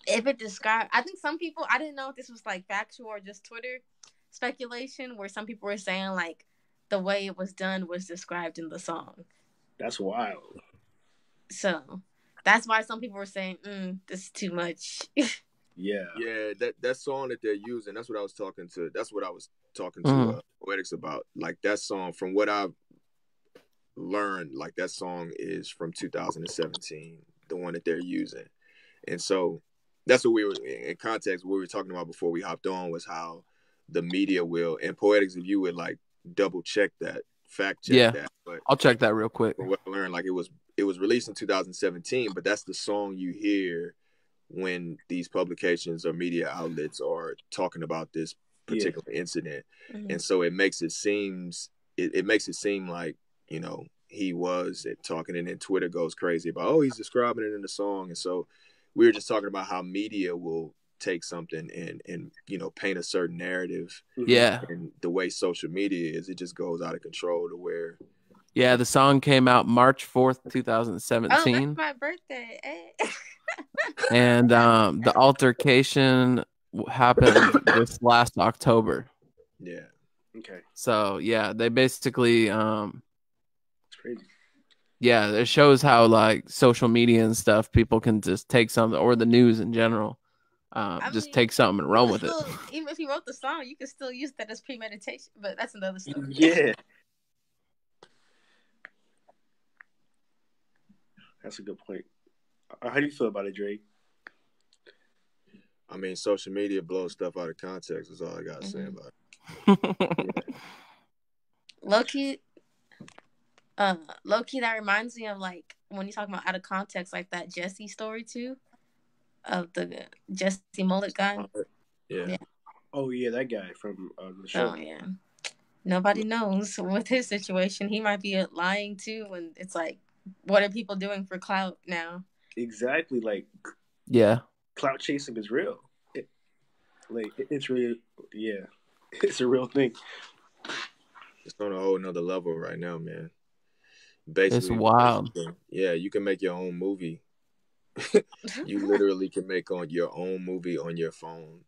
if it described, I think some people, I didn't know if this was like factual or just Twitter speculation, where some people were saying like the way it was done was described in the song. That's wild. So that's why some people were saying, this is too much. Yeah. Yeah, that song that they're using, that's what I was talking to Poetics about. Like that song, from what I've learned, like that song is from 2017, the one that they're using. And so that's what we were in context. What we were talking about before we hopped on was how the media will, and Poetics, if you would like double check that, fact check that. But I'll check that real quick. From what I learned, like it was released in 2017, but that's the song you hear when these publications or media outlets are talking about this particular incident. And so it makes it seem like, you know, he was talking, and then Twitter goes crazy about, oh, he's describing it in the song. And so we were just talking about how media will take something and you know, paint a certain narrative. Yeah. And the way social media is, it just goes out of control to where. Yeah, the song came out March 4th, 2017. Oh, that's my birthday. Hey. And the altercation happened this last October. Yeah. Okay. So yeah, they basically it's crazy. Yeah, it shows how like social media and stuff, people can just take something, or the news in general, just take something and run with it. Even if you wrote the song, you can still use that as premeditation, but that's another story. Yeah. That's a good point. How do you feel about it, Drake? I mean, social media blows stuff out of context is all I got to say about it. Low-key, that reminds me of like when you talk about out of context, like that Jesse story too, of the Jesse Mullet guy. Yeah. Oh yeah, that guy from the show. Oh yeah. Nobody knows with his situation. He might be lying too, and it's like, what are people doing for clout now? Exactly, like yeah, clout chasing is real. It's real. Yeah, it's a real thing. It's on a whole nother level right now, man. Basically, it's wild. Yeah, you can make your own movie. You literally can make your own movie on your phone,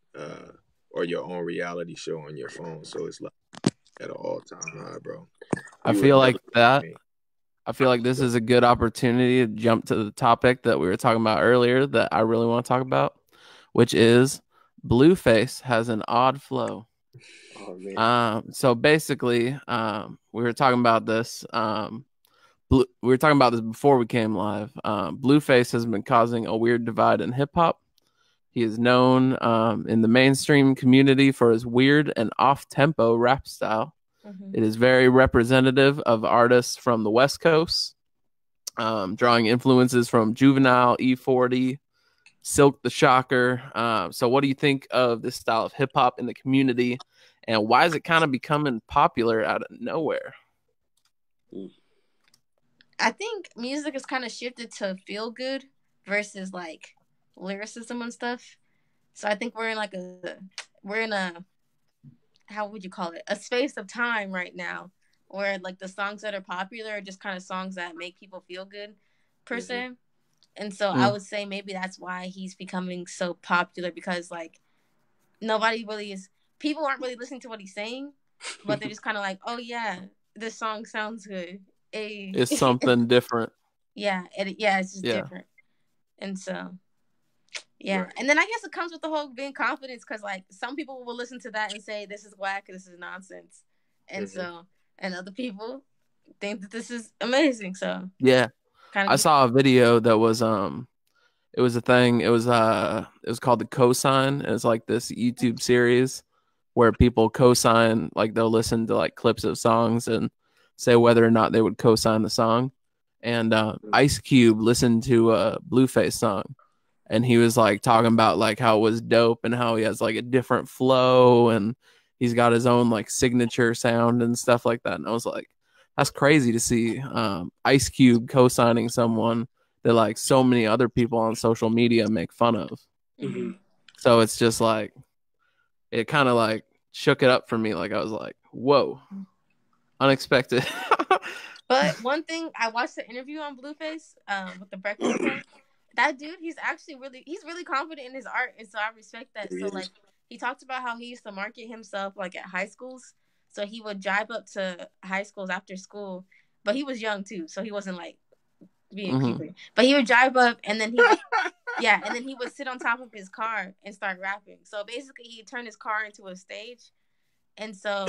or your own reality show on your phone. So it's like at an all-time high, bro. I feel like this is a good opportunity to jump to the topic that we were talking about earlier that I really want to talk about, which is Blueface has an odd flow. Oh, man. So basically, we were talking about this. We were talking about this before we came live. Blueface has been causing a weird divide in hip hop. He is known in the mainstream community for his weird and off-tempo rap style. It is very representative of artists from the West Coast, drawing influences from Juvenile, E40, Silk the Shocker. So what do you think of this style of hip hop in the community, and why is it kind of becoming popular out of nowhere? I think music has kind of shifted to feel good versus like lyricism and stuff. So I think we're in a how would you call it? A space of time right now where like the songs that are popular are just kind of songs that make people feel good per se. And so I would say maybe that's why he's becoming so popular, because like people aren't really listening to what he's saying, but they're just kind of like, oh yeah, this song sounds good. It's something different. Yeah. It's just different. And so, yeah. Right. And then I guess it comes with the whole being confidence, because like some people will listen to that and say this is whack, this is nonsense. And so, and other people think that this is amazing. So yeah. I saw a video that was it was a thing. It was called the Cosign. It's like this YouTube series where people cosign, like they'll listen to like clips of songs and say whether or not they would cosign the song. And Ice Cube listened to a Blueface song, and he was like talking about like how it was dope and how he has like a different flow and he's got his own like signature sound and stuff like that. And I was like, that's crazy to see Ice Cube co-signing someone that like so many other people on social media make fun of. So it's just like, it kind of like shook it up for me. Like I was like, whoa, unexpected. But one thing, I watched the interview on Blueface with the Breakfast Club. that dude, he's really confident in his art, and so I respect that. So like, he talked about how he used to market himself like at high schools. So he would drive up to high schools after school, but he was young too, so he wasn't like being creepy. But he would drive up, and then he would, and then he would sit on top of his car and start rapping. So basically, he turned his car into a stage, and so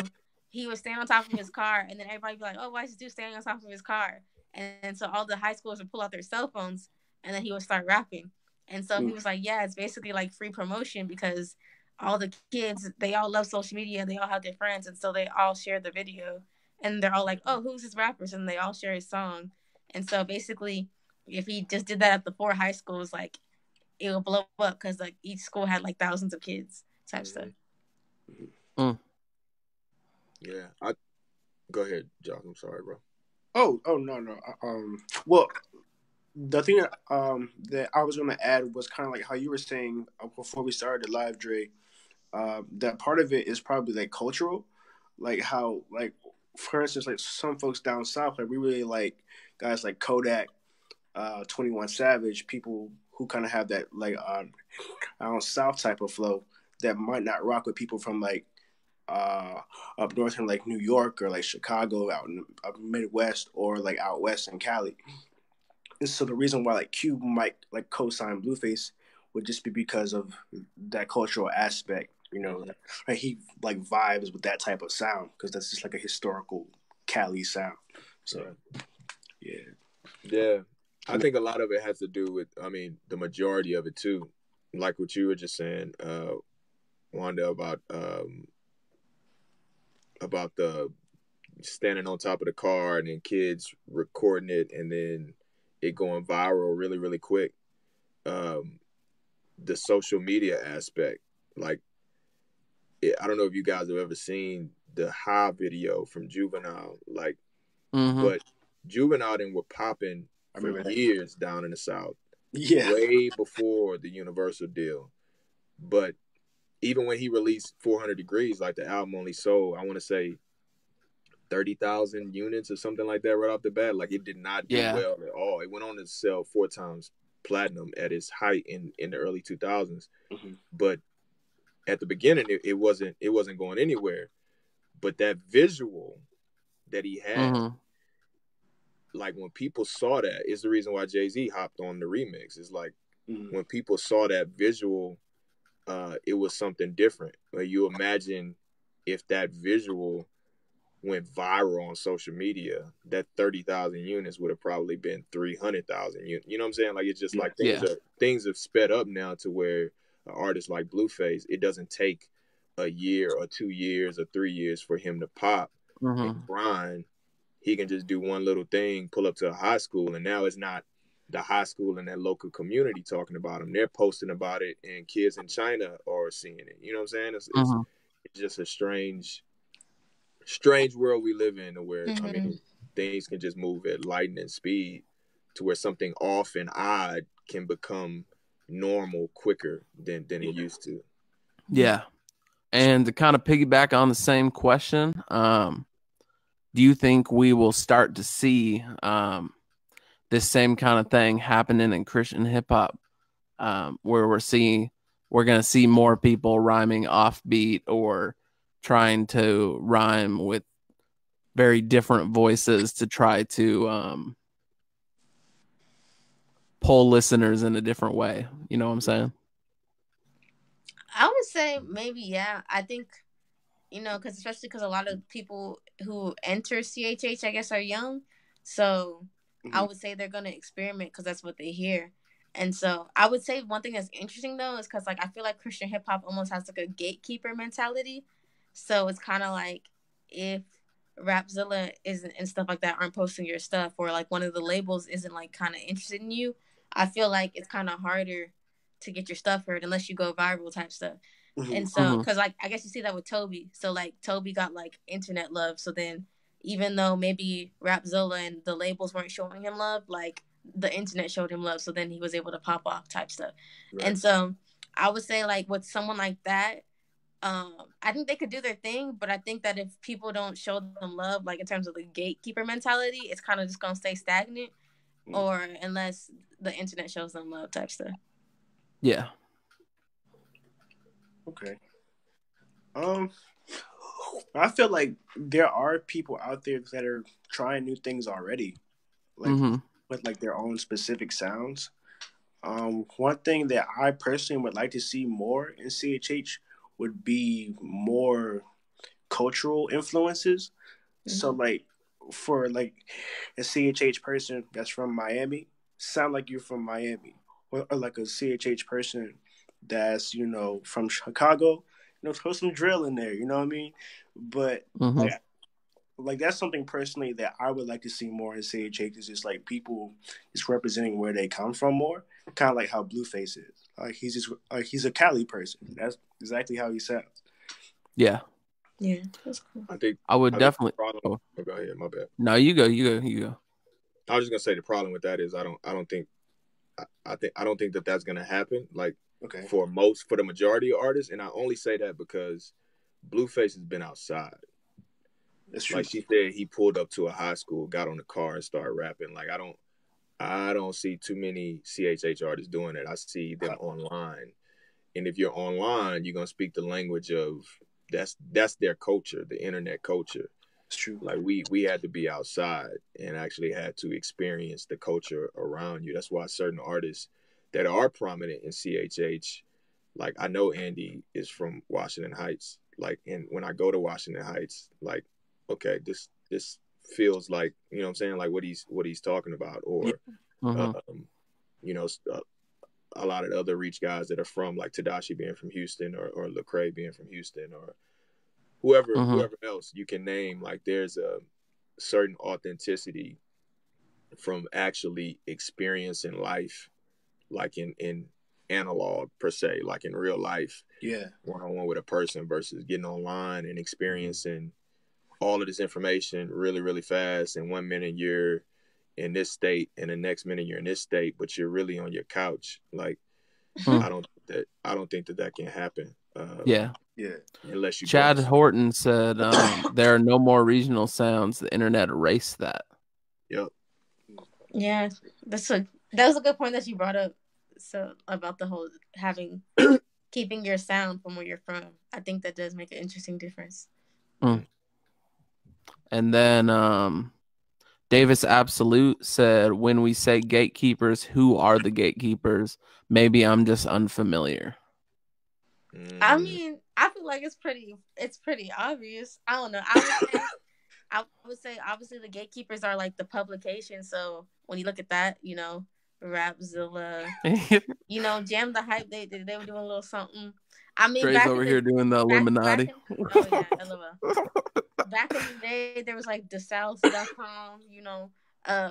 he would stand on top of his car, and then everybody would be like, "Oh, why is this dude standing on top of his car?" And so all the high schoolers would pull out their cell phones, and then he would start rapping. And so he was like, "Yeah, it's basically like free promotion because all the kids, they all love social media, they all have their friends, and so they all share the video, and they're all like, oh, who's his rappers?' And they all share his song. And so basically, if he just did that at the 4 high schools, like, it would blow up because like each school had like thousands of kids type stuff." Yeah, go ahead, Josh. I'm sorry, bro. Oh no. Well, the thing that I was gonna add was kind of like how you were saying before we started the live, Dre. That part of it is probably like cultural, like how, like, for instance, like some folks down south, like we really like guys like Kodak, 21 Savage, people who kind of have that like South type of flow that might not rock with people from like up north in like New York or like Chicago, out in Midwest, or like out west in Cali. And so the reason why like Cube might like co-sign Blueface would just be because of that cultural aspect, you know, like he like vibes with that type of sound because that's just like a historical Cali sound. So yeah, I think a lot of it has to do with, I mean, the majority of it too, like what you were just saying, Wanda, about the standing on top of the car and then kids recording it and then it going viral really, really quick. The social media aspect, like, I don't know if you guys have ever seen the High video from Juvenile, like, but Juvenile then were popping for years down in the South, way before the Universal deal. But even when he released 400 Degrees, like the album only sold, I want to say 30,000 units or something like that right off the bat. Like, it did not do well at all. It went on to sell 4 times platinum at its height in the early 2000s. But at the beginning, it wasn't going anywhere. But that visual that he had, like, when people saw that, is the reason why Jay-Z hopped on the remix. It's like, when people saw that visual, it was something different. Like, you imagine if that visual went viral on social media, that 30,000 units would have probably been 300,000 units. You know what I'm saying? Like, it's just like things have sped up now to where an artist like Blueface, it doesn't take a year or 2 years or 3 years for him to pop and grind. He can just do one little thing, pull up to a high school, and now it's not the high school and that local community talking about him. They're posting about it, and kids in China are seeing it. You know what I'm saying? It's just a strange world we live in, where I mean, things can just move at lightning speed to where something off and odd can become normal quicker than it used to. Yeah. And to kind of piggyback on the same question, do you think we will start to see this same kind of thing happening in Christian hip hop, where we're going to see more people rhyming offbeat or trying to rhyme with very different voices to try to pull listeners in a different way? You know what I'm saying? I would say maybe, yeah. I think, you know, especially because a lot of people who enter CHH, I guess, are young. So I would say they're going to experiment because that's what they hear. And so I would say one thing that's interesting, though, is because, like, I feel like Christian hip hop almost has like a gatekeeper mentality. So it's kind of like if Rapzilla isn't and stuff like that aren't posting your stuff, or like one of the labels isn't like kind of interested in you, I feel like it's kind of harder to get your stuff heard unless you go viral type stuff. And so, because like I guess you see that with Toby. So like Toby got like internet love. So then, even though maybe Rapzilla and the labels weren't showing him love, like the internet showed him love. So then he was able to pop off type stuff. Right. And so I would say like with someone like that, I think they could do their thing, but I think that if people don't show them love, like in terms of the gatekeeper mentality, it's kind of just gonna stay stagnant. or unless the internet shows them love type stuff. Yeah. Okay. I feel like there are people out there that are trying new things already, like with like their own specific sounds. One thing that I personally would like to see more in CHH would be more cultural influences. So like for like a CHH person that's from Miami, sound like you're from Miami, or like a CHH person that's from Chicago, throw some drill in there. You know what I mean? But like that's something personally that I would like to see more in CHH is just like people just representing where they come from more, kind of like how Blueface is. Like he's just like he's a Cali person. That's exactly how he sounds. Yeah. Yeah, that's cool. I would definitely. Oh, go ahead. My bad. No, you go. I was just gonna say the problem with that is I don't think that that's gonna happen. Like for the majority of artists, and I only say that because Blueface has been outside. That's true. Like she said, he pulled up to a high school, got on the car, and started rapping. Like I don't see too many CHH artists doing it. I see them online, and if you're online, you're gonna speak the language of that's their culture, the internet culture. It's true. Like we had to be outside and actually had to experience the culture around you. That's why certain artists that are prominent in CHH, like I know Andy is from Washington Heights. Like, and when I go to Washington Heights, like, okay, this feels like, you know what I'm saying, like what he's talking about, or you know, a lot of the other Reach guys that are from, like Tadashi being from Houston, or Lecrae being from Houston, or whoever else you can name. Like there's a certain authenticity from actually experiencing life, like in analog per se, like in real life, one-on-one with a person, versus getting online and experiencing all of this information really, really fast. And 1 minute you're in this state, and the next minute you're in this state, but you're really on your couch. Like I don't think that can happen. Yeah. Unless you. Chad Horton said there are no more regional sounds. The internet erased that. Yep. Yeah, that was a good point that you brought up. So about the whole keeping your sound from where you're from. I think that does make an interesting difference. And then Davis Absolute said, when we say gatekeepers, who are the gatekeepers? Maybe I'm just unfamiliar. I mean, I feel like it's pretty obvious. I don't know. I would say obviously the gatekeepers are like the publication. So when you look at that, Rapzilla, Jam the Hype, they were doing a little something. I mean, Dre's over here doing the Illuminati. Oh yeah, LOL. Back in the day, there was like thesouth.com,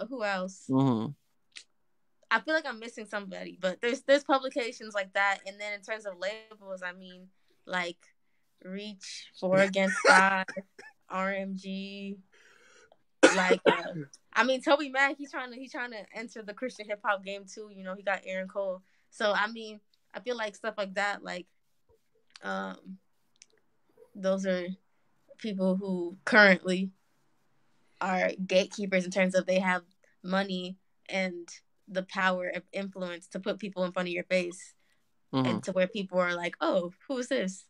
who else? I feel like I'm missing somebody, but there's publications like that. And then in terms of labels, I mean, like Reach, 4 Against 5, RMG, like I mean Toby Mac, he's trying to enter the Christian hip hop game too. He got Aaron Cole. So I mean, I feel like stuff like that, like those are people who currently are gatekeepers in terms of they have money and the power of influence to put people in front of your face, and to where people are like, oh, who's this?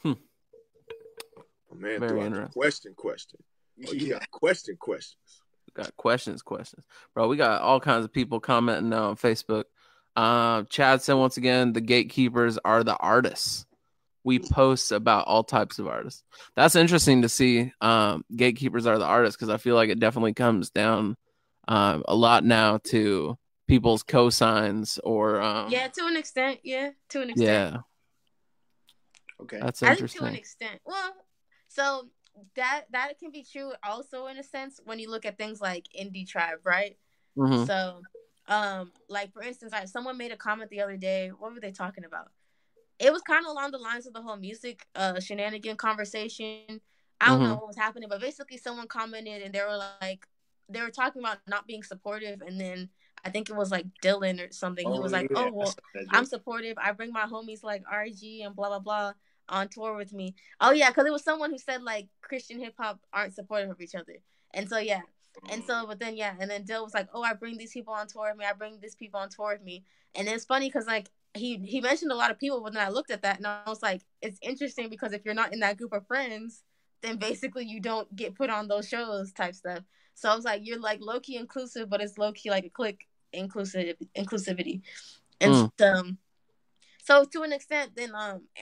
Oh, man, very interesting. Question. Oh, you got questions. We got questions. Bro, we got all kinds of people commenting now on Facebook. Chad said, once again, the gatekeepers are the artists. We post about all types of artists. That's interesting to see. Gatekeepers are the artists, because I feel like it definitely comes down a lot now to people's cosigns or to an extent. Yeah. Okay. That's interesting. I think to an extent. Well, so that can be true also in a sense when you look at things like Indie Tribe, right? So like for instance, someone made a comment the other day. What were they talking about? It was kind of along the lines of the whole music shenanigan conversation. I don't know what was happening, but basically someone commented and they were talking about not being supportive, and then I think it was like Dylan or something. He was like, oh, well, I'm supportive. I bring my homies like RG and blah, blah, blah on tour with me. Oh, yeah, because it was someone who said like Christian hip hop aren't supportive of each other. And so, yeah, And so, but then, yeah, and then Dill was like, oh, I bring these people on tour with me. I bring these people on tour with me. And it's funny because, like, he mentioned a lot of people, but then I looked at that and I was like, it's interesting because if you're not in that group of friends, then basically you don't get put on those shows type stuff. So I was like, you're like low-key inclusive, but it's low-key like a clique inclusivity. And so to an extent, then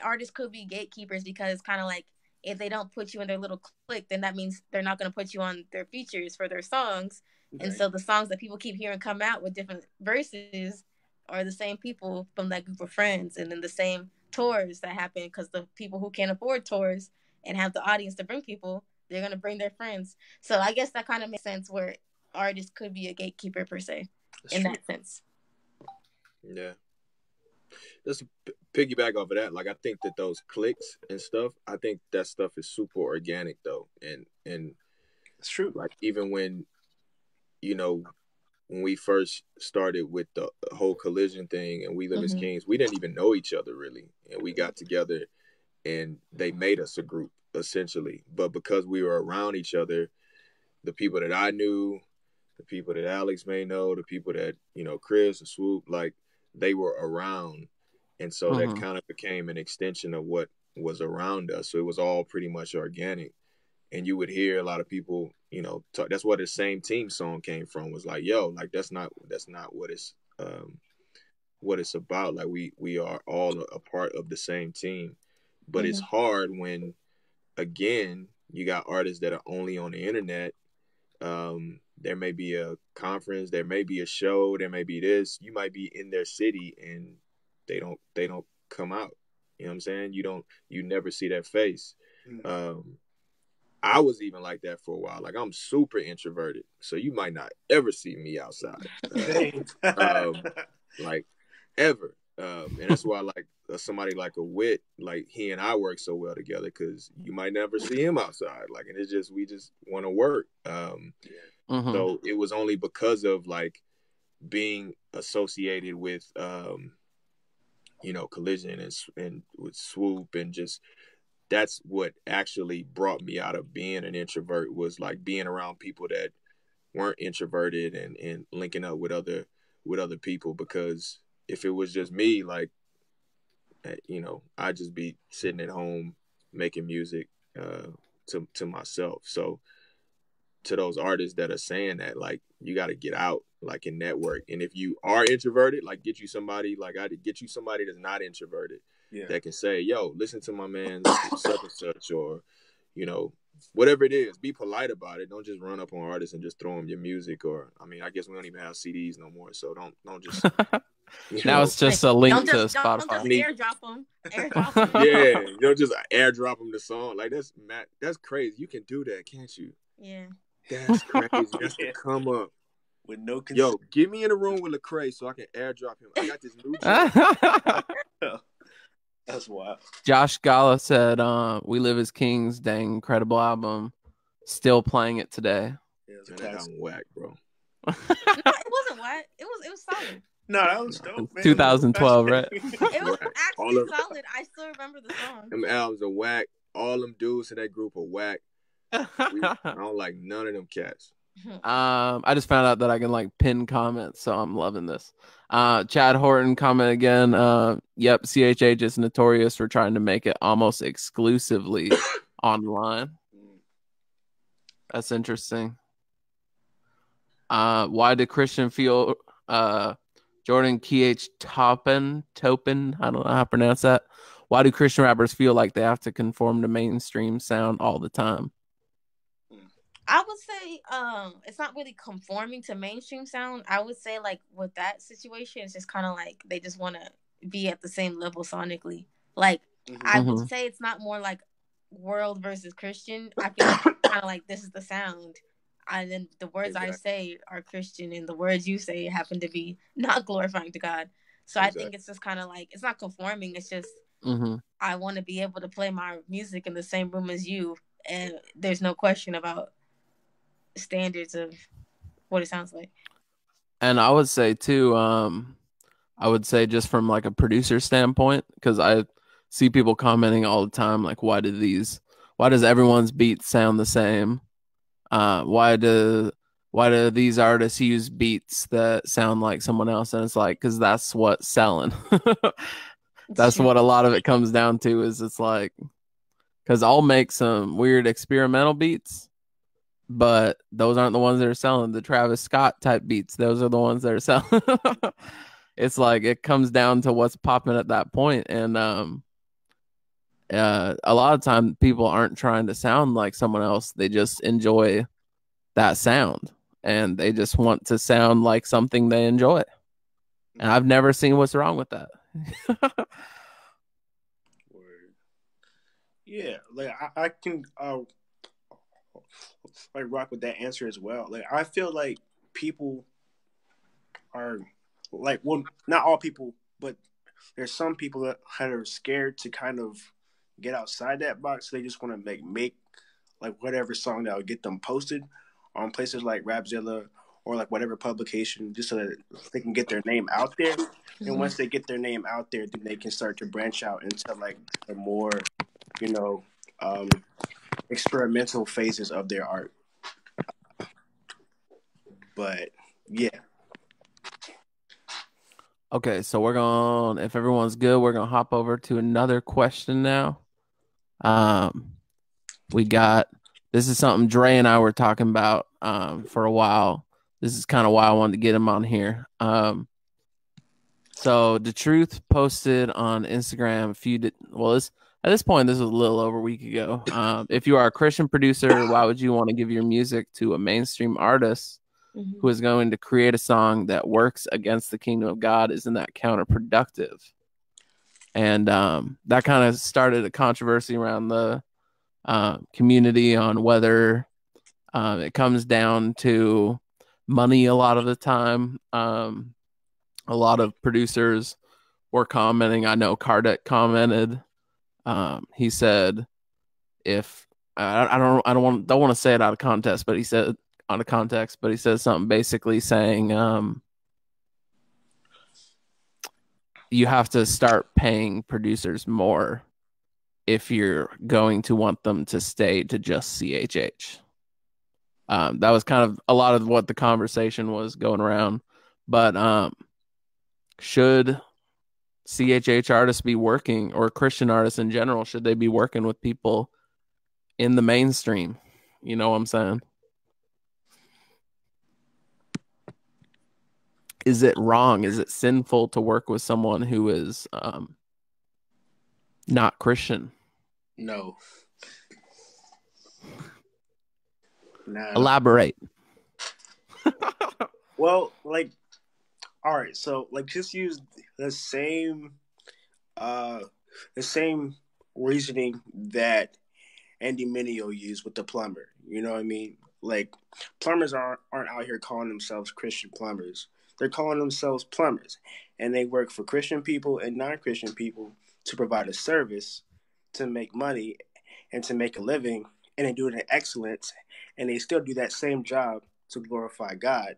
artists could be gatekeepers because it's kind of like if they don't put you in their little clique, then that means they're not going to put you on their features for their songs. Okay. And so the songs that people keep hearing come out with different verses are the same people from that group of friends, and then the same tours that happen because the people who can't afford tours and have the audience to bring people, they're going to bring their friends. So I guess that kind of makes sense where artists could be a gatekeeper per se. That's in true. That sense. Yeah. Just piggyback off of that, like I think that those clicks and stuff, I think that stuff is super organic though, and it's true. Like even when, you know, when we first started with the whole collision thing and We Live as Kings, we didn't even know each other really, and we got together and they made us a group essentially. But because we were around each other, the people that I knew, the people that Alex may know, the people that, you know, Chris and Swoop, like they were around. And so that kind of became an extension of what was around us. So it was all pretty much organic. And you would hear a lot of people, you know, talk. That's where the Same Team song came from, was like, yo, like that's not what it's about. Like we are all a part of the same team. But it's hard when, again, you got artists that are only on the internet. There may be a conference, there may be a show, there may be this. You might be in their city and they don't come out. You know what I'm saying? You never see that face. I was even like that for a while. Like I'm super introverted, so you might not ever see me outside, like ever. And that's why, like somebody like a Wit, like he and I work so well together because you might never see him outside. Like, and we just want to work. So it was only because of like being associated with, you know, Collision and with Swoop, and just that's what actually brought me out of being an introvert, was like being around people that weren't introverted and linking up with other people. Because if it was just me, like, you know, I'd just be sitting at home making music to myself. So to those artists that are saying that, like, you got to get out, like, and network. And if you are introverted, like, get you somebody that's not introverted, that can say, yo, listen to my man such and such, or, you know, whatever it is. Be polite about it. Don't just run up on artists and just throw them your music. Or, I mean, I guess we don't even have CDs no more, so don't just. Now it's just a link to Spotify. Don't just airdrop them. Yeah, don't just airdrop them the song. Like that's crazy. You can do that, can't you? Yeah. That's crazy. That's to come up with no consent. Yo, get me in a room with Lecrae so I can airdrop him. I got this new job. That's wild. Josh Gala said, "We Live as Kings, dang incredible album. Still playing it today." Yeah, that album whack, bro. No, it wasn't whack. It was solid. No, that was dope, man. 2012, right? It was actually solid. I still remember the song. Them albums are whack. All them dudes in that group are whack. I don't like none of them cats. I just found out that I can like pin comments, so I'm loving this. Chad Horton comment again. Yep, CHH is notorious for trying to make it almost exclusively online. That's interesting. Why did Christian feel Jordan KH Topin? I don't know how to pronounce that. Why do Christian rappers feel like they have to conform to mainstream sound all the time? I would say it's not really conforming to mainstream sound. I would say, like, with that situation, it's just kind of like they just want to be at the same level sonically. Like, I would say it's not more like world versus Christian. I feel like it's kind of like this is the sound, and then the words I say are Christian, and the words you say happen to be not glorifying to God. So I think it's just kind of like, it's not conforming. It's just I want to be able to play my music in the same room as you, and there's no question about standards of what it sounds like. And I would say too, I would say just from like a producer standpoint, because I see people commenting all the time, like, why does everyone's beats sound the same? Why do why do these artists use beats that sound like someone else? And it's like, because that's what's selling. That's what a lot of it comes down to, is it's like, because I'll make some weird experimental beats, but those aren't the ones that are selling. The Travis Scott type beats, those are the ones that are selling. It's like, it comes down to what's popping at that point. And a lot of time people aren't trying to sound like someone else. They just enjoy that sound, and they just want to sound like something they enjoy. And I've never seen what's wrong with that. Yeah, like I can like rock with that answer as well. Like I feel like people are like, well, not all people, but there's some people that are scared to kind of get outside that box. So they just want to make like whatever song that will get them posted on places like Rapzilla or like whatever publication, just so that they can get their name out there. And once they get their name out there, then they can start to branch out into like the more, you know, experimental phases of their art. But yeah. Okay, so if everyone's good, we're gonna hop over to another question now. This is something Dre and I were talking about for a while. This is kind of why I wanted to get him on here. So The Truth posted on Instagram at this point, this was a little over a week ago. If you are a Christian producer, why would you want to give your music to a mainstream artist who is going to create a song that works against the kingdom of God? Isn't that counterproductive? And that kind of started a controversy around the community on whether it comes down to money a lot of the time. A lot of producers were commenting. I know Kardec commented. He said, "If I don't want to say it out of context, but he said he said something basically saying you have to start paying producers more if you're going to want them to stay to just CHH." That was kind of a lot of what the conversation was going around. But should CHH artists be working, or Christian artists in general, should they be working with people in the mainstream? You know what I'm saying? Is it wrong? Is it sinful to work with someone who is not Christian? No. Elaborate. Well, like, all right, so like just use the same reasoning that Andy Mineo used with the plumber. You know what I mean? Like, plumbers aren't out here calling themselves Christian plumbers. They're calling themselves plumbers, and they work for Christian people and non-Christian people to provide a service, to make money, and to make a living, and they do it in excellence, and they still do that same job to glorify God,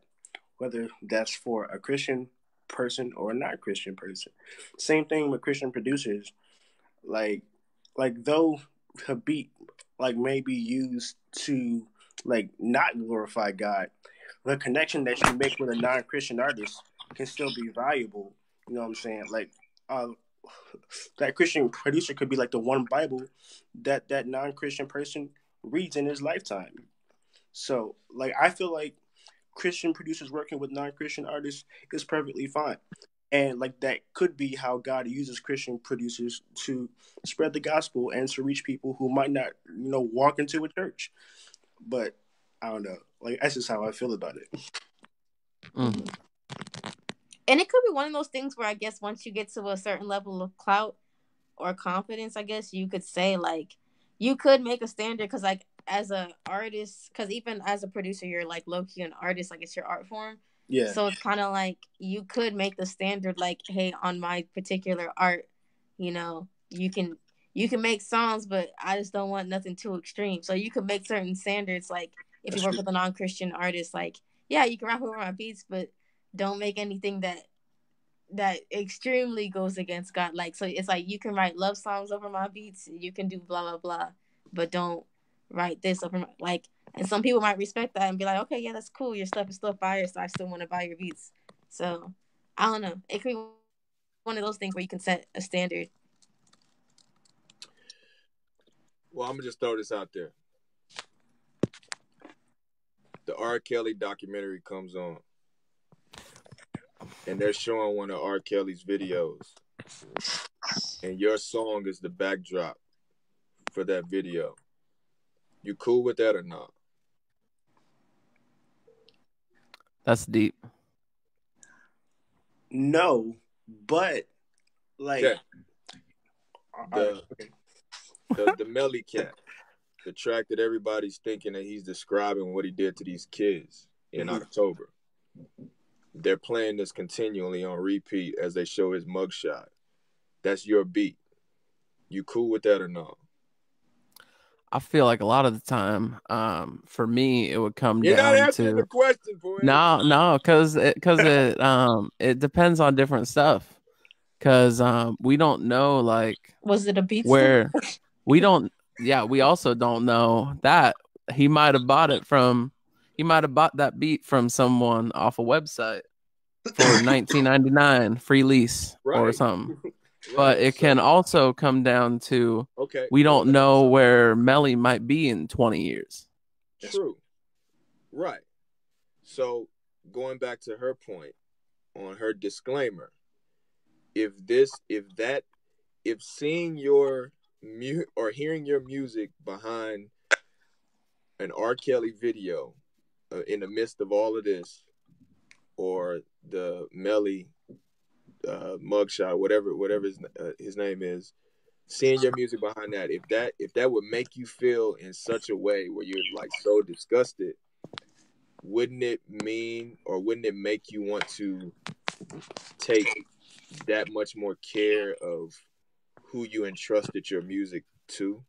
whether that's for a Christian person or a non-Christian person. Same thing with Christian producers. Like though a beat like may be used to like not glorify God, the connection that you make with a non-Christian artist can still be valuable. You know what I'm saying? Like that Christian producer could be like the one Bible that non-Christian person reads in his lifetime. So like I feel like Christian producers working with non-Christian artists is perfectly fine. And like that could be how God uses Christian producers to spread the gospel and to reach people who might not, walk into a church. But I don't know. Like that's just how I feel about it. Mm-hmm. And it could be one of those things where I guess once you get to a certain level of clout or confidence, I guess you could say like you could make a standard, because like as an artist, because even as a producer, you're like low-key an artist, like it's your art form. Yeah. So it's kind of like you could make the standard like, hey, on my particular art, you can make songs, but I just don't want nothing too extreme. So you could make certain standards, like if you work with a non-Christian artist, like, yeah, you can rap over my beats, but don't make anything that extremely goes against God. Like, so it's like you can write love songs over my beats, you can do blah blah blah, but don't write this over like, and some people might respect that and be like, okay, yeah, that's cool. Your stuff is still fire, so I still want to buy your beats. So I don't know. It could be one of those things where you can set a standard. Well, I'm gonna just throw this out there. The R. Kelly documentary comes on, and they're showing one of R. Kelly's videos, and your song is the backdrop for that video. You cool with that or not? That's deep. No, but like the Melly Cat, the track that everybody's thinking that he's describing what he did to these kids in October. They're playing this continually on repeat as they show his mugshot. That's your beat. You cool with that or not? I feel like a lot of the time, for me, it would come You're down not answering to the question, boy. no, because it depends on different stuff. Because we don't know, like, was it a beat where we don't. Yeah, we also don't know that he might have bought that beat from someone off a website for $19.99 free lease or something. But it can also come down to we don't know where Melly might be in 20 years. True. Right. So going back to her point on her disclaimer, if seeing your or hearing your music behind an R. Kelly video in the midst of all of this, or the Melly mugshot, whatever his name is, seeing your music behind that, if that would make you feel in such a way where you're like so disgusted, wouldn't it make you want to take that much more care of who you entrusted your music to?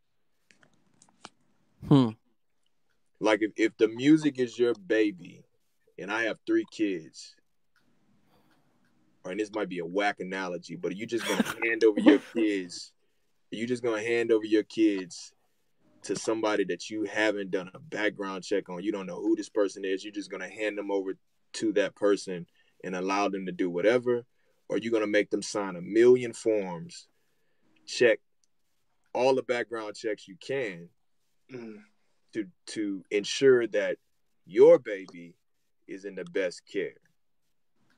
Like if the music is your baby, and I have 3 kids, and this might be a whack analogy, but are you just gonna hand over your kids? Are you just gonna hand over your kids to somebody that you haven't done a background check on? You don't know who this person is. You're just gonna hand them over to that person and allow them to do whatever? Or are you gonna make them sign 1 million forms, check all the background checks you can to ensure that your baby is in the best care?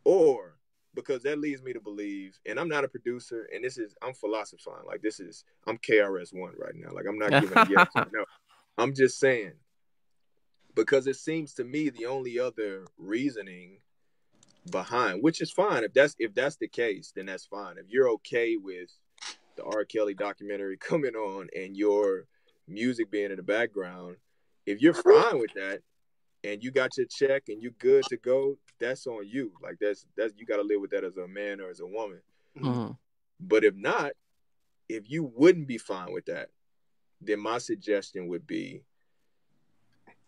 Or, because that leads me to believe, and I'm not a producer, and I'm philosophizing, like I'm KRS-One right now. Like, I'm not giving a yes or no. I'm just saying, because it seems to me the only other reasoning behind, which is fine. If that's the case, then that's fine. If you're okay with the R. Kelly documentary coming on and your music being in the background, if you're fine with that, and you got your check and you good to go, that's on you. Like that's you got to live with that as a man or as a woman. But if not, if you wouldn't be fine with that, then my suggestion would be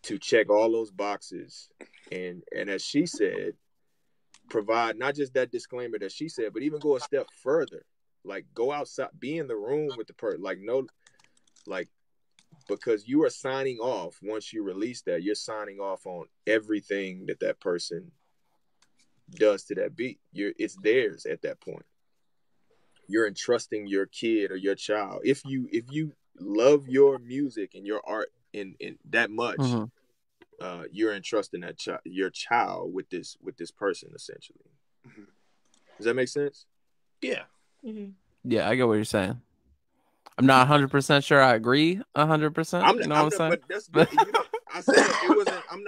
to check all those boxes and as she said, provide not just that disclaimer that she said, but even go a step further. Like, go outside, be in the room with the person. Because you are signing off. Once you release that, you're signing off on everything that person does to that beat. It's theirs at that point. You're entrusting your kid or your child. If you love your music and your art in that much, you're entrusting your child with this person, essentially. Does that make sense? Yeah. Yeah, I get what you're saying. I'm not 100% sure I agree 100%. You know what I'm saying? But that's good. I said it wasn't. I'm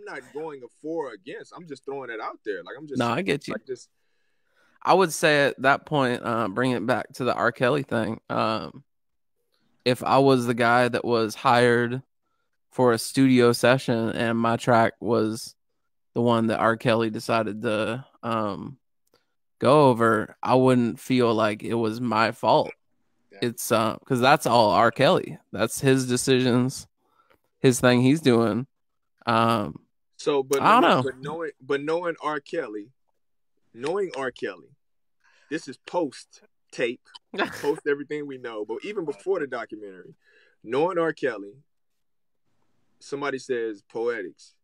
not going for or against. I'm just throwing it out there. Like, I'm just. No, I get you. Like, just. I would say at that point, bring it back to the R. Kelly thing. If I was the guy that was hired for a studio session and my track was the one that R. Kelly decided to go over, I wouldn't feel like it was my fault. It's because that's all R. Kelly. That's his decisions, his thing he's doing. I don't know. But knowing R. Kelly, this is post tape, post everything we know. But even before the documentary, knowing R. Kelly, somebody says Poetics.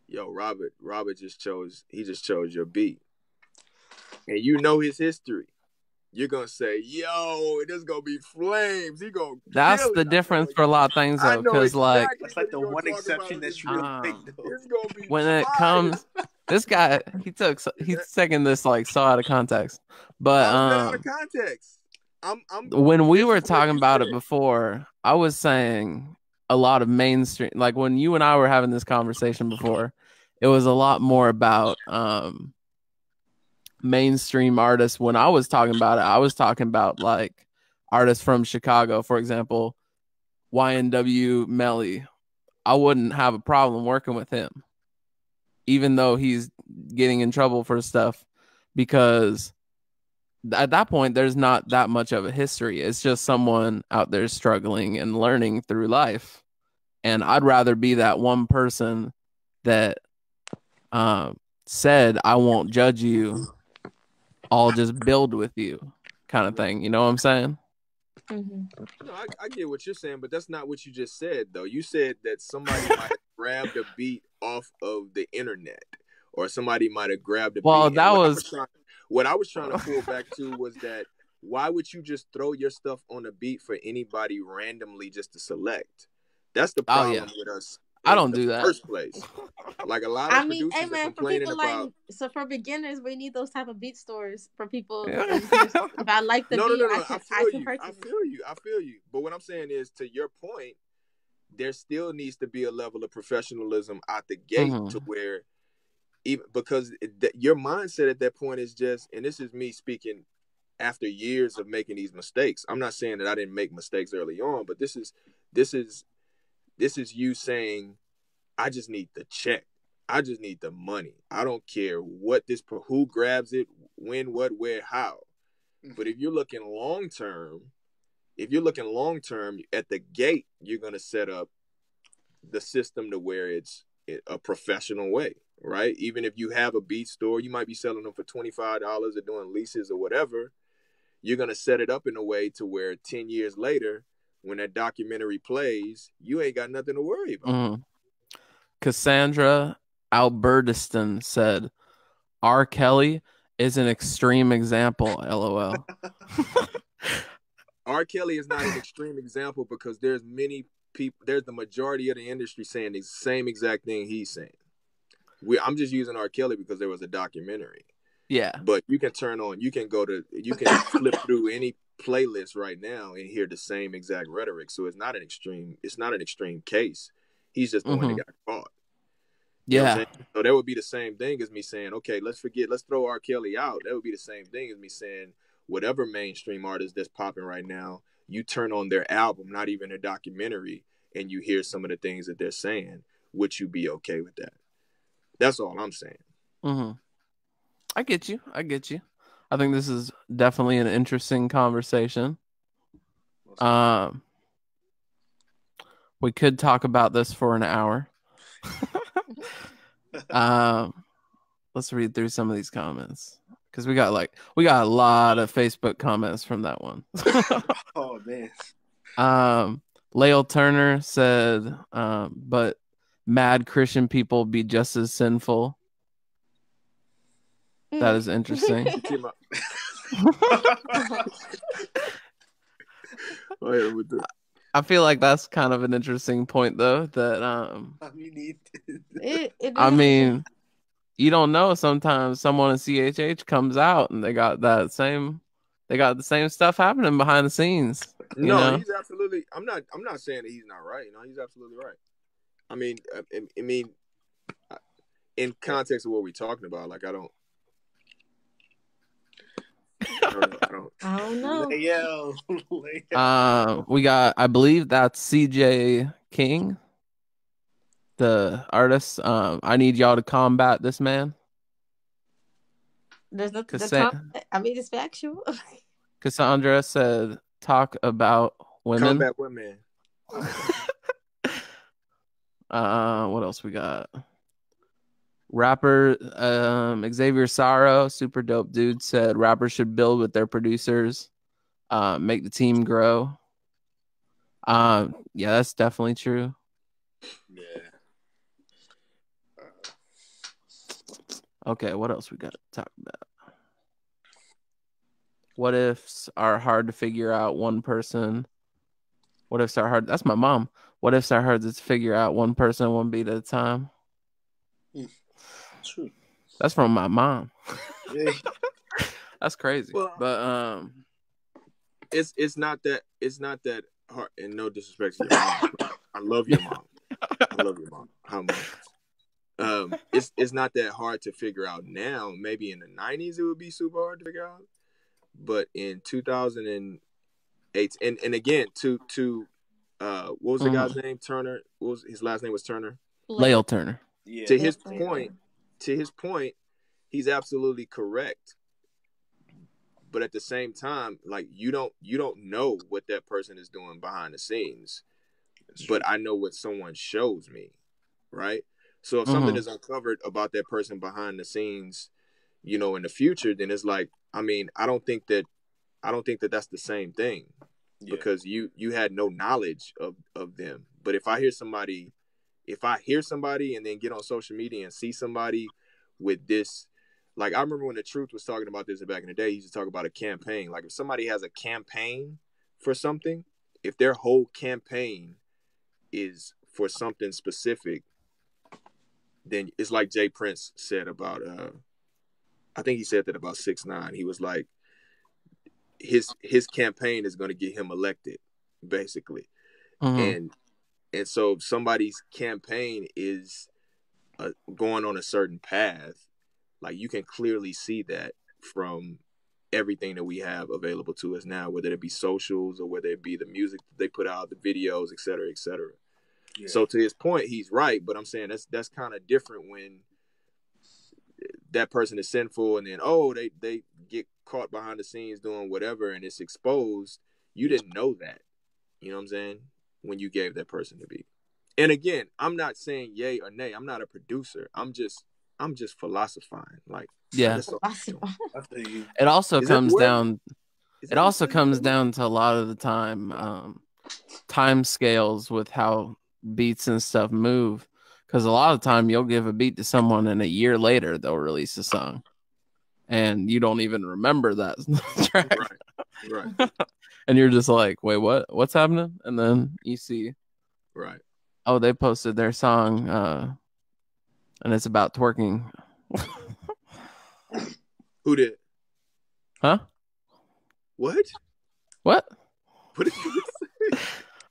Yo, Robert just chose your beat. And you know his history. You're gonna say, yo, this is gonna be flames. He gonna That's kill the it. difference for a lot of things, I though, know because like exactly That's what like he's the gonna one talk about exception in that this you video. really like, though. It's gonna be when it fire. comes, this guy he's taking this like so out of context. But How's that out of context? when we this were is what talking you about said. it before, I was saying a lot of mainstream, like when you and I were having this conversation before, it was a lot more about mainstream artists. When I was talking about it, I was talking about like artists from Chicago, for example, YNW Melly. I wouldn't have a problem working with him, even though he's getting in trouble for stuff, because at that point there's not that much of a history. It's just someone out there struggling and learning through life. And I'd rather be that one person that said, I won't judge you, I'll just build with you, kind of thing. You know what I'm saying? Mm-hmm. No, I get what you're saying, but that's not what you just said, though. You said that somebody might have grabbed a beat off of the internet, or somebody might have grabbed a Well, beat. that What I was trying to pull back to was that why would you just throw your stuff on a beat for anybody randomly just to select? That's the problem with us. I don't do that. First place. Like a lot of producers hey are man, for complaining people about. like, so for beginners, we need those type of beat stores for people. If I like the beat, No. I can purchase I feel you. But what I'm saying is, to your point, there still needs to be a level of professionalism out the gate to where, even because your mindset at that point is just, and this is me speaking after years of making these mistakes. I'm not saying that I didn't make mistakes early on, but this is you saying, I just need the check. I just need the money. I don't care who grabs it, when, what, where, how. But if you're looking long term, at the gate, you're going to set up the system to where it's a professional way, right? Even if you have a beat store, you might be selling them for $25 or doing leases or whatever. You're going to set it up in a way to where 10 years later, when that documentary plays, you ain't got nothing to worry about. Cassandra Albertiston said, R. Kelly is an extreme example, LOL. R. Kelly is not an extreme example because there's many people, there's the majority of the industry saying the same exact thing he's saying. I'm just using R. Kelly because there was a documentary. Yeah. But you can you can flip through any playlist right now and hear the same exact rhetoric. So it's not an extreme case. He's just the one that got caught. You know what I'm saying? So that would be the same thing as me saying, okay, let's throw R. Kelly out. That would be the same thing as me saying, whatever mainstream artist that's popping right now, you turn on their album, not even their documentary, and you hear some of the things that they're saying. Would you be okay with that? That's all I'm saying. I get you. I think this is definitely an interesting conversation. We could talk about this for an hour. Let's read through some of these comments, because we got a lot of Facebook comments from that one. Oh man. Lael Turner said, but mad Christian people be just as sinful. That is interesting. I feel like that's kind of an interesting point, though. That I mean, you don't know. Sometimes someone in CHH comes out and they got the same stuff happening behind the scenes. No, he's absolutely. I'm not saying that he's not right. No, he's absolutely right. I mean, in context of what we're talking about, like I don't know. We got, I believe that's CJ King, the artist. I need y'all to combat this man. There's nothing it's factual. Cassandra said, talk about women. Combat women. What else we got? Rapper Xavier Sorrow, super dope dude, said rappers should build with their producers, make the team grow. Yeah, that's definitely true. Yeah. Okay, what else we got to talk about? What ifs are hard to figure out one person? What ifs are hard? That's my mom. What ifs are hard to figure out one person, one beat at a time? True. That's from my mom. Yeah. That's crazy. Well, but it's not that hard. And no disrespect to your mom, I love your mom. I love your mom. How much? It's not that hard to figure out now. Maybe in the 90s it would be super hard to figure out, but in 2008, and again to what was the guy's name? Turner. What was his last name? Was Turner? Lael Turner. Yeah. To his point, he's absolutely correct. But at the same time, like you don't know what that person is doing behind the scenes. But I know what someone shows me, right? So if something is uncovered about that person behind the scenes, in the future, then it's like, I mean, I don't think that that's the same thing, because you had no knowledge of them. But if I hear somebody and then get on social media and see somebody with this, like I remember when the Truth was talking about this back in the day, he used to talk about a campaign. Like if somebody has a campaign for something, if their whole campaign is for something specific, then it's like Jay Prince said about I think he said that about 6ix9ine. He was like, his campaign is going to get him elected, basically. And so if somebody's campaign is going on a certain path, like you can clearly see that from everything that we have available to us now, whether it be socials or whether it be the music that they put out, the videos, et cetera, et cetera. Yeah. So to his point, he's right, but I'm saying that's kind of different when that person is sinful and then they get caught behind the scenes doing whatever and it's exposed. You didn't know that. You know what I'm saying? When you gave that person the beat. And again, I'm not saying yay or nay. I'm not a producer. I'm just philosophizing. Like, yeah. It also comes down to a lot of the time scales with how beats and stuff move. Because a lot of the time you'll give a beat to someone and a year later they'll release a song. And you don't even remember that track. Right. And you're just like, wait, what's happening? And then you see, right, oh, they posted their song and it's about twerking. Who did? Huh? What? What did you say?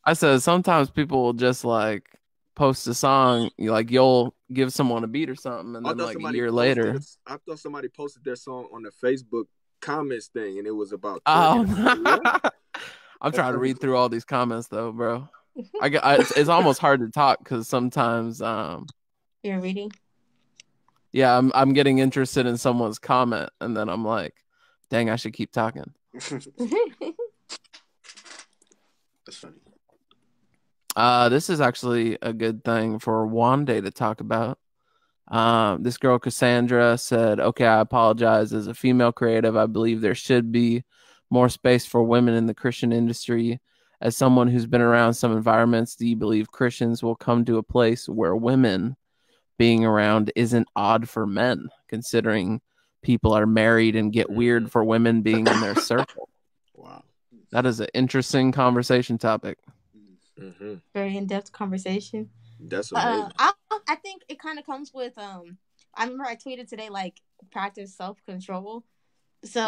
I said sometimes people will just like post a song, you'll give someone a beat or something, and then like a year later. I thought somebody posted their song on the Facebook comments thing, and it was about. Oh, I'm trying to read through all these comments though, bro. It's almost hard to talk because sometimes you're reading. Yeah, I'm getting interested in someone's comment, and then I'm like, dang, I should keep talking. That's funny. This is actually a good thing for Wande to talk about. This girl, Cassandra, said, okay, I apologize. As a female creative, I believe there should be more space for women in the Christian industry. As someone who's been around some environments, do you believe Christians will come to a place where women being around isn't odd for men, considering people are married and get weird for women being in their circle? Wow. That is an interesting conversation topic. Mm-hmm. Very in-depth conversation. That's amazing. I think it kind of comes with I remember I tweeted today, like, practice self-control. So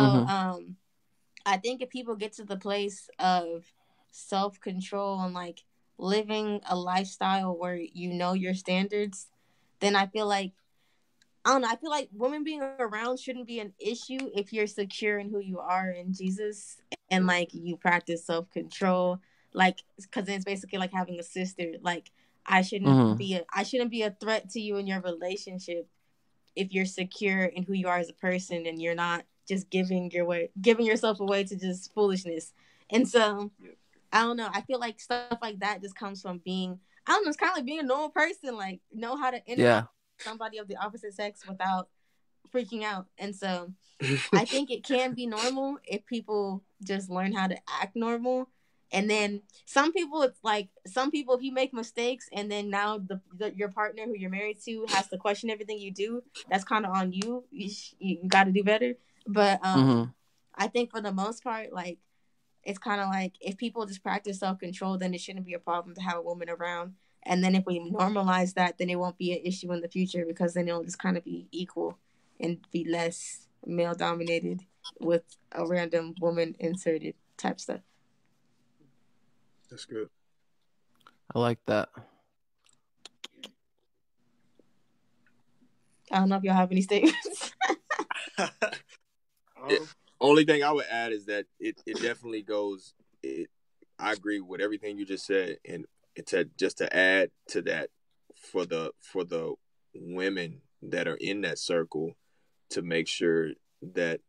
I think if people get to the place of self-control and like living a lifestyle where you know your standards, then I feel like women being around shouldn't be an issue if you're secure in who you are in Jesus and like you practice self-control. Like, because it's basically like having a sister. Like, I shouldn't be a threat to you in your relationship if you're secure in who you are as a person and you're not just giving yourself away to just foolishness. And so, I don't know. I feel like stuff like that just comes from being, I don't know, it's kind of like being a normal person, like know how to interact with somebody of the opposite sex without freaking out. And so, I think it can be normal if people just learn how to act normal. And then some people, it's like some people, if you make mistakes, and then now your partner who you're married to has to question everything you do, that's kind of on you. You got to do better. But I think for the most part, like, it's kind of like if people just practice self-control, then it shouldn't be a problem to have a woman around. And then if we normalize that, then it won't be an issue in the future, because then it'll just kind of be equal and be less male dominated with a random woman inserted type stuff. That's good. I like that. I don't know if y'all have any statements. Only thing I would add is that it definitely goes. I agree with everything you just said, and just to add to that, for the women that are in that circle, to make sure that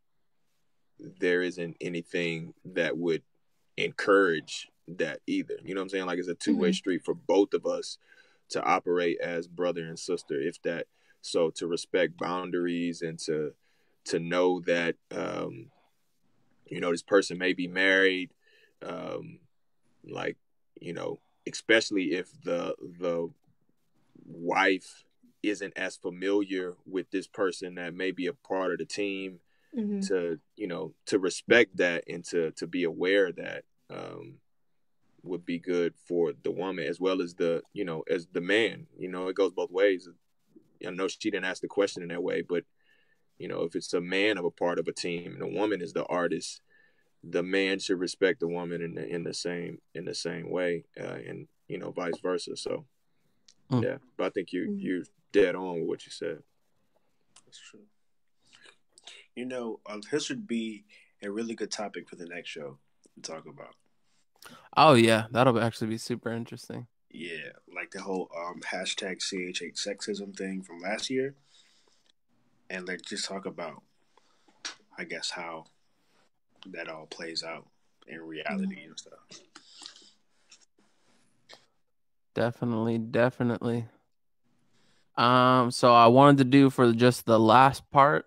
there isn't anything that would encourage that either. You know what I'm saying? Like, it's a two-way street for both of us to operate as brother and sister, if that. So to respect boundaries and to know that this person may be married, like, especially if the wife isn't as familiar with this person that may be a part of the team, to respect that and to be aware of that would be good for the woman as well as the man. It goes both ways. I know she didn't ask the question in that way, but if it's a man of a part of a team and the woman is the artist, the man should respect the woman in the same way, and vice versa. So yeah, but I think you're dead on with what you said. That's true. This would be a really good topic for the next show to talk about. Oh yeah, that'll actually be super interesting. Yeah, like the whole hashtag CH8 sexism thing from last year, and let's just talk about, I guess, how that all plays out in reality and stuff. Definitely. So I wanted to do for just the last part,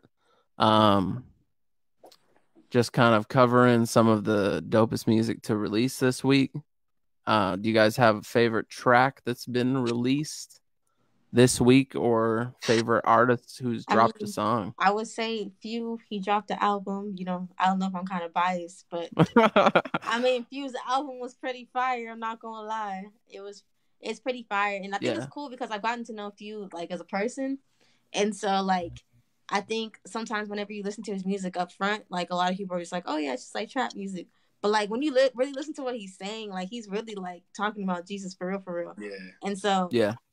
just kind of covering some of the dopest music to release this week. Do you guys have a favorite track that's been released this week, or favorite artist who's dropped a song? I would say Few. He dropped the album. I don't know if I'm kind of biased, but Few's album was pretty fire. I'm not gonna lie. It's pretty fire, and I think it's cool because I've gotten to know Few like as a person, and so like I think sometimes whenever you listen to his music up front, like a lot of people are just like, oh yeah, it's just like trap music. But like when you really listen to what he's saying, like he's really like talking about Jesus for real. Yeah. And so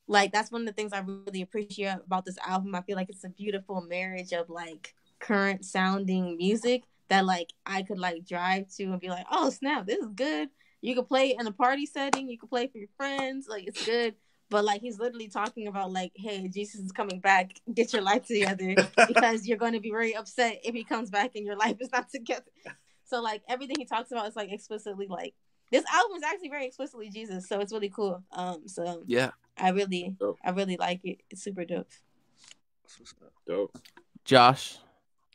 like that's one of the things I really appreciate about this album. I feel like it's a beautiful marriage of like current sounding music that like I could like drive to and be like, oh snap, this is good. You could play it in a party setting, you could play it for your friends, like it's good. But like he's literally talking about like, hey, Jesus is coming back, get your life together, because you're going to be very upset if he comes back and your life is not together. So like everything he talks about is like explicitly, like this album is actually very explicitly Jesus, so it's really cool. So yeah, I really like it. It's super dope. Dope. Josh,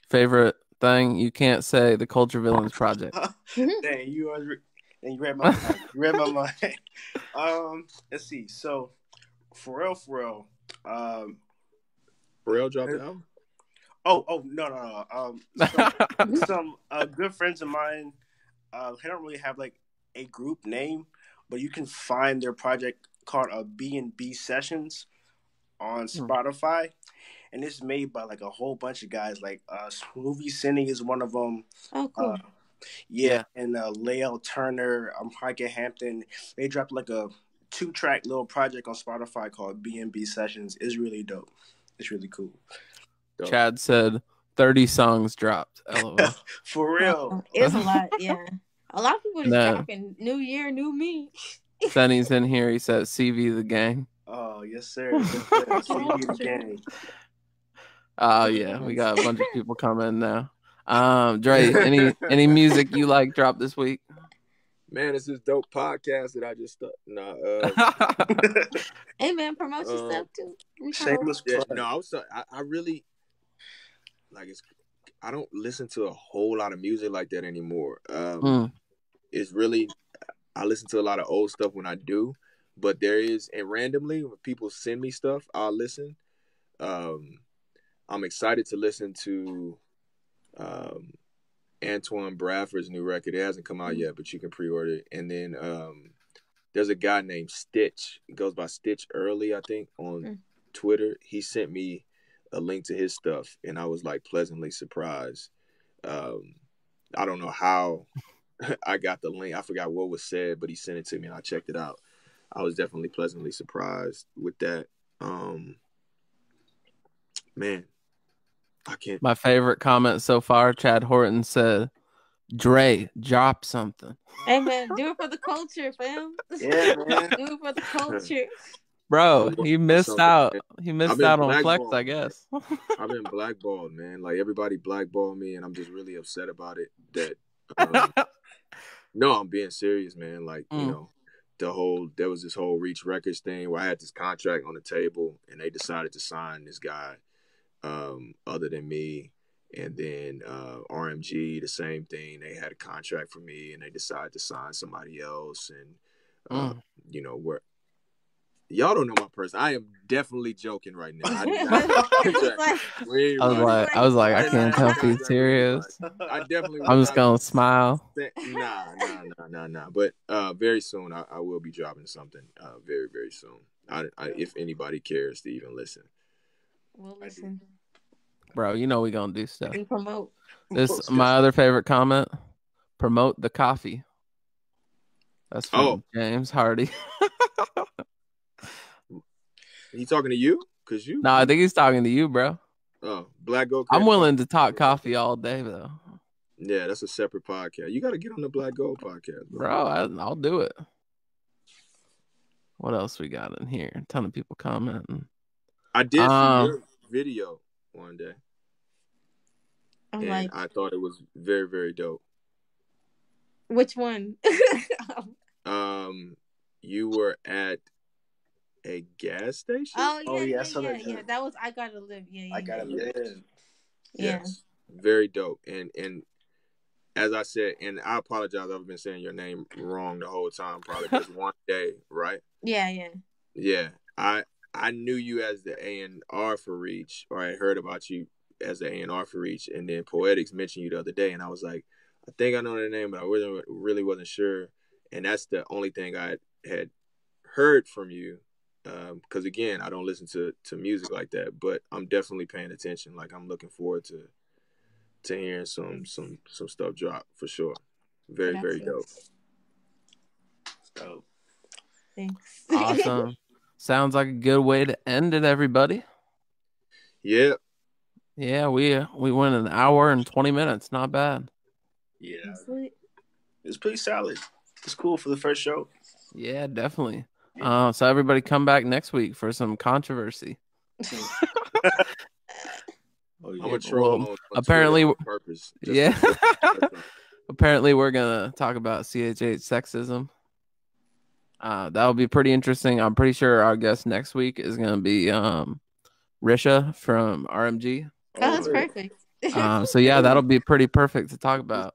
favorite thing you can't say the Culture Villains Project. Dang, you read my mind. You read my mind. Let's see. So, for real. Pharrell dropped the album? Oh no. Some good friends of mine. They don't really have like a group name, but you can find their project called B&B Sessions on Spotify, and it's made by like a whole bunch of guys. Like Smoothie Cindy is one of them. Oh, cool. And Lael Turner, Heike Hampton. They dropped like a 2-track little project on Spotify called B&B Sessions. It's really dope. It's really cool. Dope. Chad said 30 songs dropped. LOL. For real. It's a lot, yeah. A lot of people just dropping new year, new me. Sonny's in here. He says CV the gang. Oh, yes, sir. CV the gang. Oh, yeah. We got a bunch of people coming now. Dre, any music you like dropped this week? Man, it's this dope podcast that I just Hey man, promote yourself too. Shameless plug. I really like I don't listen to a whole lot of music like that anymore. It's really I listen to a lot of old stuff when I do, but there is, and randomly when people send me stuff, I'll listen. I'm excited to listen to Antoine Bradford's new record. It hasn't come out yet, but you can pre-order it. And then there's a guy named Stitch. He goes by Stitch Early, I think, on Twitter. He sent me a link to his stuff, and I was like pleasantly surprised. I don't know how I got the link. I forgot what was said, but he sent it to me and I checked it out. I was definitely pleasantly surprised with that. Man, I can't. My favorite comment so far, Chad Horton said, Dre, drop something. Hey, man, do it for the culture, fam. Yeah, man. Do it for the culture. Bro, he missed out. He missed out on Flex, I guess. I've been blackballed, man. Like, everybody blackballed me, and I'm just really upset about it. That no, I'm being serious, man. Like, you know, there was this whole Reach Records thing where I had this contract on the table, and they decided to sign this guy other than me. And then RMG, the same thing. They had a contract for me, and they decided to sign somebody else. And you know, where y'all don't know my person. I am definitely joking right now. I was like, I can't tell if he's serious. I'm just gonna smile. Nah. But very soon, I will be dropping something. Very, very soon. If anybody cares to even listen, we'll listen. Bro, you know we gonna do stuff. We promote. This my other favorite comment. Promote the coffee. That's from James Hardy. He talking to you? Cause you? No, I think he's talking to you, bro. Oh, Black Gold. I'm willing to talk coffee all day, though. Yeah, that's a separate podcast. You got to get on the Black Gold podcast, bro. I'll do it. What else we got in here? A ton of people commenting. I did see your video one day. I thought it was very, very dope. Which one? You were at a gas station? Oh yeah. That was I Gotta Live. Yeah. I Gotta Live. Yeah. Yes. Very dope. And as I said, and I apologize, I've been saying your name wrong the whole time, probably just one day, right? Yeah. Yeah. I knew you as the A&R for Reach, or I heard about you as the A&R for Reach, and then Poetics mentioned you the other day, and I was like, I think I know their name, but I really wasn't sure. And that's the only thing I had heard from you, because again, I don't listen to music like that, but I'm definitely paying attention. Like, I'm looking forward to hearing some stuff drop for sure. Very, very dope. Dope. Thanks. Awesome. Sounds like a good way to end it, everybody. Yeah. Yeah, we went an hour and 20 minutes. Not bad. Yeah. It's pretty solid. It's cool for the first show. Yeah, definitely. So everybody come back next week for some controversy. I'm a troll on apparently on purpose. Yeah. Apparently we're gonna talk about CHH sexism. That'll be pretty interesting. I'm pretty sure our guest next week is gonna be Risha from RMG. Oh, that's perfect. So yeah, that'll be pretty perfect to talk about.